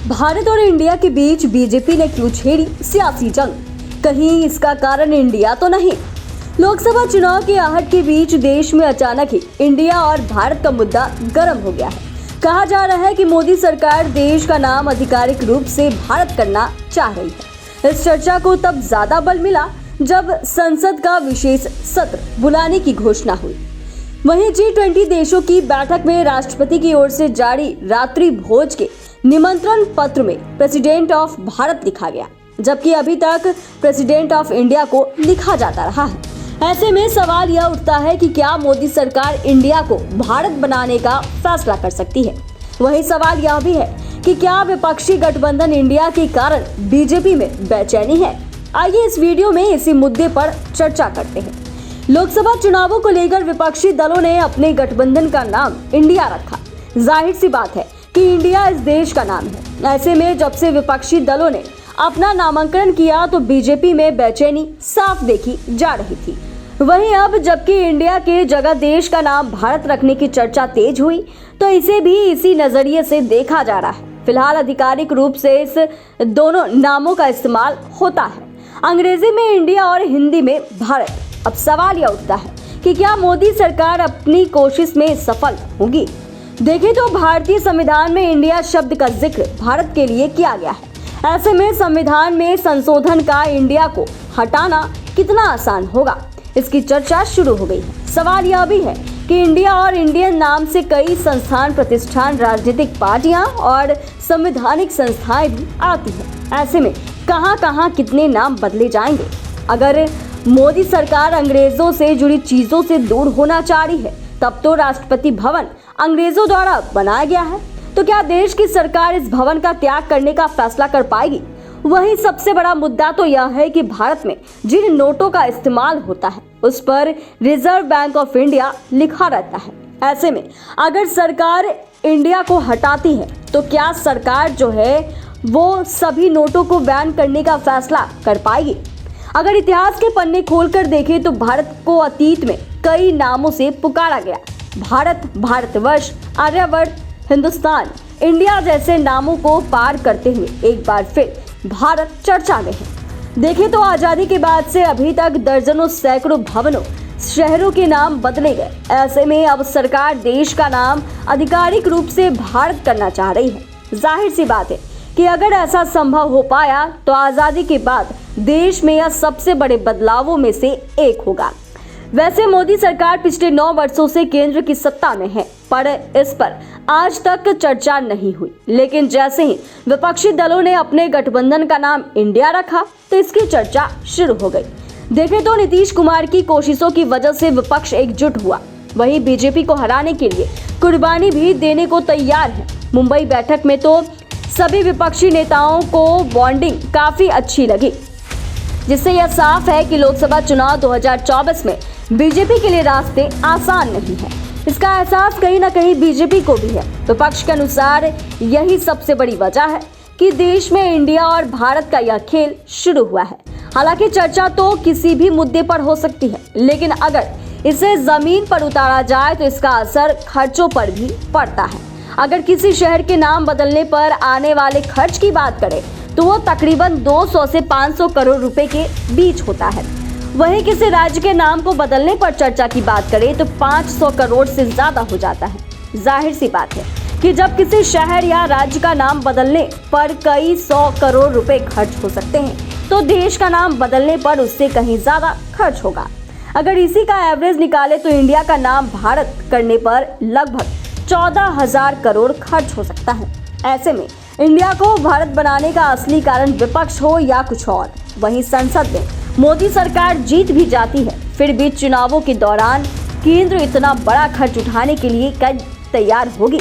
भारत और इंडिया के बीच बीजेपी ने क्यों छेड़ी सियासी जंग? कहीं इसका कारण इंडिया तो नहीं? लोकसभा चुनाव की आहट के बीच देश में अचानक ही इंडिया और भारत का मुद्दा गर्म हो गया है। कहा जा रहा है कि मोदी सरकार देश का नाम आधिकारिक रूप से भारत करना चाह रही है। इस चर्चा को तब ज्यादा बल मिला जब संसद का विशेष सत्र बुलाने की घोषणा हुई। वहीं G20 देशों की बैठक में राष्ट्रपति की ओर से जारी रात्रि भोज के निमंत्रण पत्र में प्रेसिडेंट ऑफ भारत लिखा गया, जबकि अभी तक प्रेसिडेंट ऑफ इंडिया को लिखा जाता रहा है। ऐसे में सवाल यह उठता है कि क्या मोदी सरकार इंडिया को भारत बनाने का फैसला कर सकती है? वहीं सवाल यह भी है कि क्या विपक्षी गठबंधन इंडिया के कारण बीजेपी में बेचैनी है? आइए इस वीडियो में इसी मुद्दे पर चर्चा करते हैं। लोकसभा चुनावों को लेकर विपक्षी दलों ने अपने गठबंधन का नाम इंडिया रखा। जाहिर सी बात है कि इंडिया इस देश का नाम है। ऐसे में जब से विपक्षी दलों ने अपना नामांकन किया तो बीजेपी में बेचैनी साफ देखी जा रही थी। वहीं अब जबकि इंडिया के जगह देश का नाम भारत रखने की चर्चा तेज हुई तो इसे भी इसी नजरिए से देखा जा रहा है। फिलहाल आधिकारिक रूप से इस दोनों नामों का इस्तेमाल होता है, अंग्रेजी में इंडिया और हिंदी में भारत। अब सवाल यह उठता है कि क्या मोदी सरकार अपनी कोशिश में सफल होगी? देखें तो भारतीय संविधान में इंडिया शब्द का जिक्र भारत के लिए किया गया है। ऐसे में संविधान में संशोधन का इंडिया को हटाना कितना आसान होगा, इसकी चर्चा शुरू हो गई है। सवाल यह भी है कि इंडिया और इंडियन नाम से कई संस्थान, प्रतिष्ठान, राजनीतिक पार्टियां और संवैधानिक संस्थाएं भी आती हैं। ऐसे में कहां कितने नाम बदले जाएंगे? अगर मोदी सरकार अंग्रेजों से जुड़ी चीजों से दूर होना चाह रही है, तब तो राष्ट्रपति भवन अंग्रेजों द्वारा बनाया गया है, तो क्या देश की सरकार इस भवन का त्याग करने का फैसला कर पाएगी? वहीं सबसे बड़ा मुद्दा तो यह है कि भारत में जिन नोटों का इस्तेमाल होता है उस पर रिजर्व बैंक ऑफ इंडिया लिखा रहता है। ऐसे में अगर सरकार इंडिया को हटाती है तो क्या सरकार जो है वो सभी नोटों को बैन करने का फैसला कर पाएगी? अगर इतिहास के पन्ने खोलकर देखें तो भारत को अतीत में कई नामों से पुकारा गया। भारत, भारतवर्ष, आर्यवर्त, हिंदुस्तान, इंडिया जैसे नामों को पार करते हुए एक बार फिर भारत चर्चा में है। देखें तो आजादी के बाद से अभी तक दर्जनों, सैकड़ों भवनों, शहरों के नाम बदले गए। ऐसे में अब सरकार देश का नाम आधिकारिक रूप से भारत करना चाह रही है। जाहिर सी बात है कि अगर ऐसा संभव हो पाया तो आजादी के बाद देश में यह सबसे बड़े बदलावों में से एक होगा। वैसे मोदी सरकार पिछले 9 वर्षों से केंद्र की सत्ता में है, पर इस पर आज तक चर्चा नहीं हुई। लेकिन जैसे ही विपक्षी दलों ने अपने गठबंधन का नाम इंडिया रखा तो इसकी चर्चा शुरू हो गई। देखें तो नीतीश कुमार की कोशिशों की वजह से विपक्ष एकजुट हुआ। वहीं बीजेपी को हराने के लिए कुर्बानी भी देने को तैयार है। मुंबई बैठक में तो सभी विपक्षी नेताओं को बॉन्डिंग काफी अच्छी लगी, जिससे यह साफ है कि लोकसभा चुनाव 2024 में बीजेपी के लिए रास्ते आसान नहीं है। इसका एहसास कहीं न कहीं बीजेपी को भी है। विपक्ष के अनुसार यही सबसे बड़ी वजह है कि देश में इंडिया और भारत का यह खेल शुरू हुआ है। हालांकि चर्चा तो किसी भी मुद्दे पर हो सकती है, लेकिन अगर इसे जमीन पर उतारा जाए तो इसका असर खर्चों पर भी पड़ता है। अगर किसी शहर के नाम बदलने पर आने वाले खर्च की बात करें तो वो तकरीबन 200 से 500 करोड़ रुपए के बीच होता है। वहीं किसी राज्य के नाम को बदलने पर चर्चा की बात करें तो 500 करोड़ से ज्यादा हो जाता है। जाहिर सी बात है कि जब किसी शहर या राज्य का नाम बदलने पर कई 100 करोड़ रुपए खर्च हो सकते हैं, तो देश का नाम बदलने पर उससे कहीं ज्यादा खर्च होगा। अगर इसी का एवरेज निकाले तो इंडिया का नाम भारत करने पर लगभग 14,000 करोड़ खर्च हो सकता है। ऐसे में इंडिया को भारत बनाने का असली कारण विपक्ष हो या कुछ और, वहीं संसद में मोदी सरकार जीत भी जाती है, फिर भी चुनावों के दौरान केंद्र इतना बड़ा खर्च उठाने के लिए कब तैयार होगी,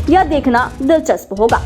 यह देखना दिलचस्प होगा।